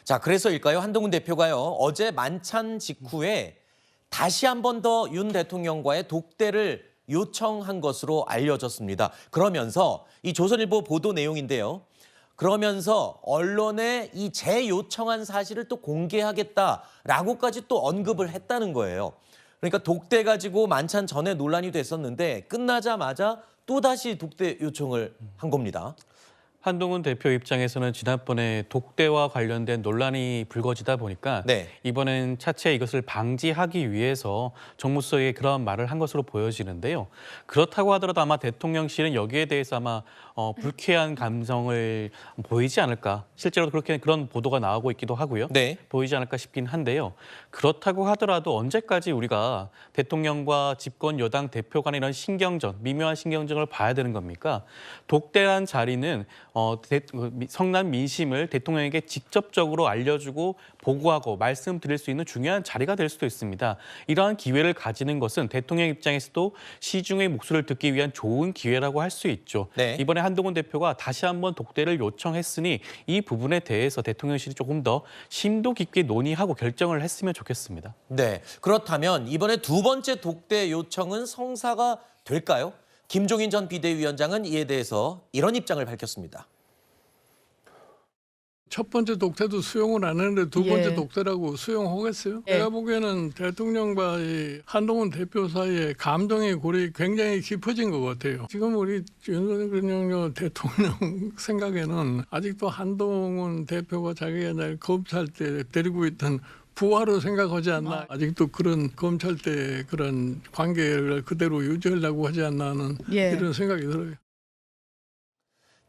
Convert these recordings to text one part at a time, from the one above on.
자, 그래서일까요? 한동훈 대표가요, 어제 만찬 직후에 다시 한 번 더 윤 대통령과의 독대를 요청한 것으로 알려졌습니다. 그러면서 이 조선일보 보도 내용인데요. 그러면서 언론에 이 재요청한 사실을 또 공개하겠다라고까지 또 언급을 했다는 거예요. 그러니까 독대 가지고 만찬 전에 논란이 됐었는데 끝나자마자 또다시 독대 요청을 한 겁니다. 한동훈 대표 입장에서는 지난번에 독대와 관련된 논란이 불거지다 보니까 네. 이번엔 차체 이것을 방지하기 위해서 정무수석에 그런 말을 한 것으로 보여지는데요. 그렇다고 하더라도 아마 대통령실은 여기에 대해서 아마 불쾌한 감정을 보이지 않을까. 실제로 그런 보도가 나오고 있기도 하고요. 네. 보이지 않을까 싶긴 한데요. 그렇다고 하더라도 언제까지 우리가 대통령과 집권 여당 대표 간의 이런 신경전, 미묘한 신경전을 봐야 되는 겁니까? 독대란 자리는 성난 민심을 대통령에게 직접적으로 알려주고 보고하고 말씀드릴 수 있는 중요한 자리가 될 수도 있습니다. 이러한 기회를 가지는 것은 대통령 입장에서도 시중의 목소리를 듣기 위한 좋은 기회라고 할 수 있죠. 네. 이번에 한동훈 대표가 다시 한번 독대를 요청했으니 이 부분에 대해서 대통령실이 조금 더 심도 깊게 논의하고 결정을 했으면 좋겠습니다. 네. 그렇다면 이번에 두 번째 독대 요청은 성사가 될까요? 김종인 전 비대위원장은 이에 대해서 이런 입장을 밝혔습니다. 첫 번째 독대도 수용을 안 했는데 두 번째 예. 독대라고 수용하겠어요? 예. 내가 보기에는 대통령과 이 한동훈 대표 사이에 감정의 골이 굉장히 깊어진 것 같아요. 지금 우리 윤석열 대통령 생각에는 아직도 한동훈 대표가 자기가 날 검찰 때 데리고 있던 부하로 생각하지 않나. 아직도 그런 검찰 때 그런 관계를 그대로 유지하려고 하지 않나 하는 예. 이런 생각이 들어요.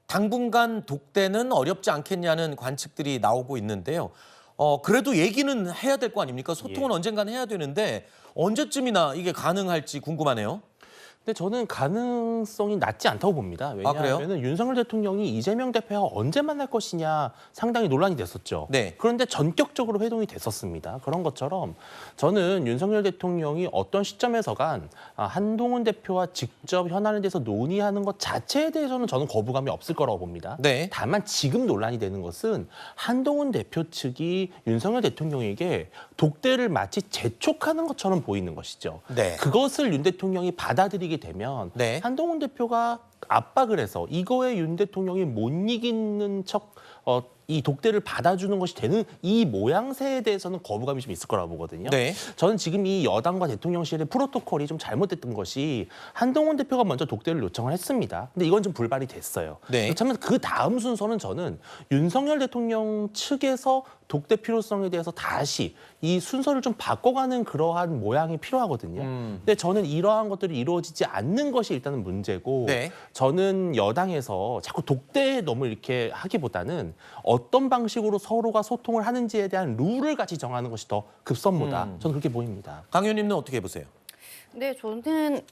당분간 독대는 어렵지 않겠냐는 관측들이 나오고 있는데요. 그래도 얘기는 해야 될 거 아닙니까? 소통은 언젠간 해야 되는데 언제쯤이나 이게 가능할지 궁금하네요. 근데 저는 가능성이 낮지 않다고 봅니다. 그래요? 왜냐하면 윤석열 대통령이 이재명 대표와 언제 만날 것이냐 상당히 논란이 됐었죠. 네. 그런데 전격적으로 회동이 됐었습니다. 그런 것처럼 저는 윤석열 대통령이 어떤 시점에서간 한동훈 대표와 직접 현안에 대해서 논의하는 것 자체에 대해서는 저는 거부감이 없을 거라고 봅니다. 네. 다만 지금 논란이 되는 것은 한동훈 대표 측이 윤석열 대통령에게 독대를 마치 재촉하는 것처럼 보이는 것이죠. 네. 그것을 윤 대통령이 받아들이게 되면 네. 한동훈 대표가 압박을 해서 이거에 윤 대통령이 못 이기는 척 이 독대를 받아주는 것이 되는 이 모양새에 대해서는 거부감이 좀 있을 거라고 보거든요. 네. 저는 지금 이 여당과 대통령실의 프로토콜이 좀 잘못됐던 것이 한동훈 대표가 먼저 독대를 요청을 했습니다. 근데 이건 좀 불발이 됐어요. 네. 그렇다면 그 다음 순서는 저는 윤석열 대통령 측에서 독대 필요성에 대해서 다시 이 순서를 좀 바꿔가는 그러한 모양이 필요하거든요. 근데 저는 이러한 것들이 이루어지지 않는 것이 일단은 문제고 네. 저는 여당에서 자꾸 독대에 너무 이렇게 하기보다는 어떤 방식으로 서로가 소통을 하는지에 대한 룰을 같이 정하는 것이 더 급선무다. 저는 그렇게 보입니다. 강 의원님은 어떻게 보세요? 네, 저는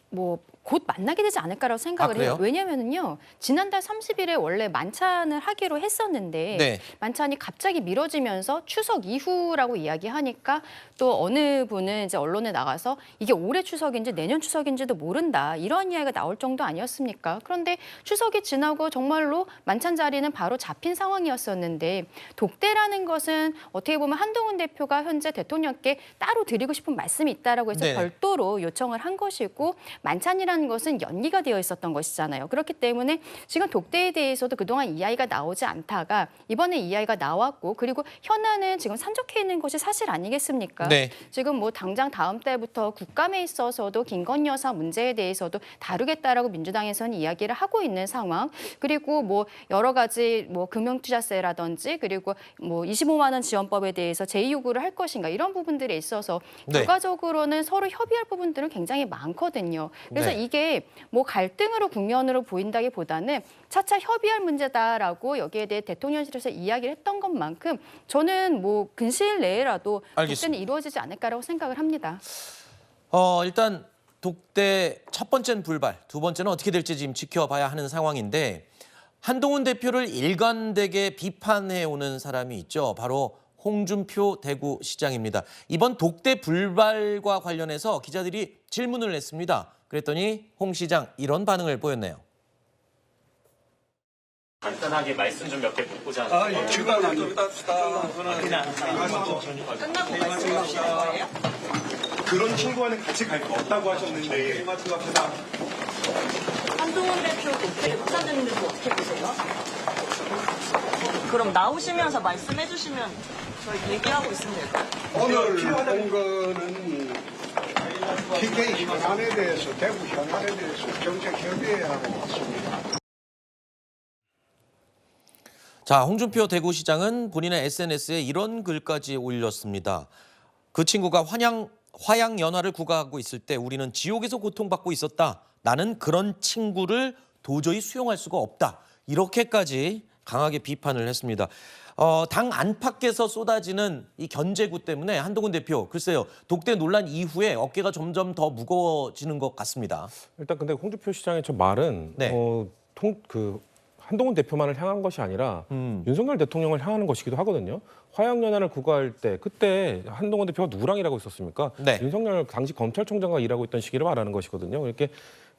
곧 만나게 되지 않을까라고 생각을 그래요? 해요. 왜냐면은요, 지난달 30일에 원래 만찬을 하기로 했었는데 네. 만찬이 갑자기 미뤄지면서 추석 이후라고 이야기하니까 또 어느 분은 이제 언론에 나가서 이게 올해 추석인지 내년 추석인지도 모른다 이런 이야기가 나올 정도 아니었습니까? 그런데 추석이 지나고 정말로 만찬 자리는 바로 잡힌 상황이었었는데 독대라는 것은 어떻게 보면 한동훈 대표가 현재 대통령께 따로 드리고 싶은 말씀이 있다라고 해서 네. 별도로 요청을 한 것이고 만찬이라는 것은 연기가 되어 있었던 것이잖아요. 그렇기 때문에 지금 독대에 대해서도 그동안 이야기가 나오지 않다가 이번에 이야기가 나왔고 그리고 현안은 지금 산적해 있는 것이 사실 아니겠습니까? 네. 지금 당장 다음 달부터 국감에 있어서도 김건희 여사 문제에 대해서도 다루겠다라고 민주당에서는 이야기를 하고 있는 상황. 그리고 여러 가지 금융투자세라든지 그리고 25만 원 지원법에 대해서 재요구를 할 것인가 이런 부분들에 있어서 네. 결과적으로는 서로 협의할 부분들은 굉장히 많거든요. 그래서 네. 이게 갈등으로 국면으로 보인다기보다는 차차 협의할 문제다라고 여기에 대해 대통령실에서 이야기를 했던 것만큼 저는 근시일 내에라도 알겠습니다. 독대는 이루어지지 않을까라고 생각을 합니다. 일단 독대 첫 번째는 불발, 두 번째는 어떻게 될지 지금 지켜봐야 하는 상황인데 한동훈 대표를 일관되게 비판해오는 사람이 있죠. 바로 홍준표 대구시장입니다. 이번 독대 불발과 관련해서 기자들이 질문을 했습니다. 그랬더니 홍 시장 이런 반응을 보였네요. 간단하게 말씀 좀 몇 개 묻고자 예, 끝나고 말씀하시는 거예요? 그런 친구와는 같이 갈 거 없다고 하셨는데 한동훈 대표 독대 흡사되는 데도 어떻게 보세요? 그럼 나오시면서 말씀해 주시면 저희 얘기하고 있으면 될까요? 오늘 온 거는 TK 현안에 대해서, 대구 현안에 대해서 정책 협의회하고 왔습니다. 자, 홍준표 대구시장은 본인의 SNS에 이런 글까지 올렸습니다. 그 친구가 화양 연화를 구가하고 있을 때 우리는 지옥에서 고통받고 있었다. 나는 그런 친구를 도저히 수용할 수가 없다. 이렇게까지 강하게 비판을 했습니다. 당 안팎에서 쏟아지는 이 견제구 때문에 한동훈 대표, 글쎄요, 독대 논란 이후에 어깨가 점점 더 무거워지는 것 같습니다. 일단 근데 홍준표 시장의 저 말은 네. 한동훈 대표만을 향한 것이 아니라 윤석열 대통령을 향하는 것이기도 하거든요. 화양연화를 구가할 때 그때 한동훈 대표가 누구랑 일하고 있었습니까? 네. 윤석열 당시 검찰총장과 일하고 있던 시기를 말하는 것이거든요. 이렇게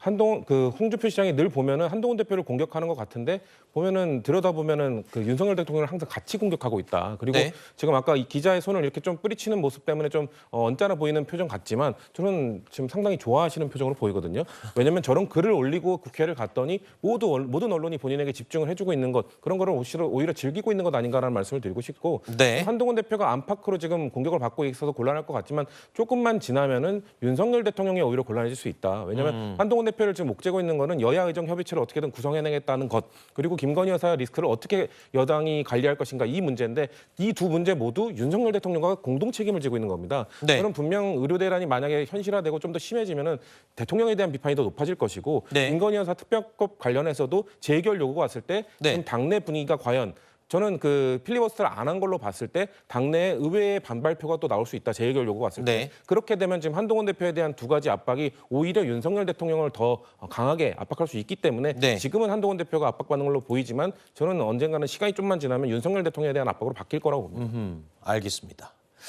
홍준표 시장이 늘 보면은 한동훈 대표를 공격하는 것 같은데 보면은 들여다보면은 그 윤석열 대통령을 항상 같이 공격하고 있다. 그리고 네. 지금 아까 이 기자의 손을 이렇게 좀 뿌리치는 모습 때문에 좀 언짢아 보이는 표정 같지만 저는 지금 상당히 좋아하시는 표정으로 보이거든요. 왜냐하면 저런 글을 올리고 국회를 갔더니 모든 언론이 본인에게 집중을 해주고 있는 것 그런 거를 오히려 즐기고 있는 것 아닌가라는 말씀을 드리고 싶고 네. 한동훈 대표가 안팎으로 지금 공격을 받고 있어서 곤란할 것 같지만 조금만 지나면은 윤석열 대통령이 오히려 곤란해질 수 있다. 왜냐하면 한동훈 대표를 지금 목재고 있는 거는 여야 의정 협의체를 어떻게든 구성해내겠다는 것 그리고 김건희 여사의 리스크를 어떻게 여당이 관리할 것인가 이 문제인데 이 두 문제 모두 윤석열 대통령과 공동 책임을 지고 있는 겁니다. 네. 저는 분명 의료 대란이 만약에 현실화되고 좀 더 심해지면은 대통령에 대한 비판이 더 높아질 것이고 네. 김건희 여사 특별법 관련해서도 재결 요구가 왔을 때 네. 지금 당내 분위기가 과연 저는 그 필리버스터를 안 한 걸로 봤을 때 당내에 의외의 반발표가 또 나올 수 있다. 재해결 요구가 왔을 때. 네. 그렇게 되면 지금 한동훈 대표에 대한 두 가지 압박이 오히려 윤석열 대통령을 더 강하게 압박할 수 있기 때문에 네. 지금은 한동훈 대표가 압박받는 걸로 보이지만 저는 언젠가는 시간이 좀만 지나면 윤석열 대통령에 대한 압박으로 바뀔 거라고 봅니다. 알겠습니다.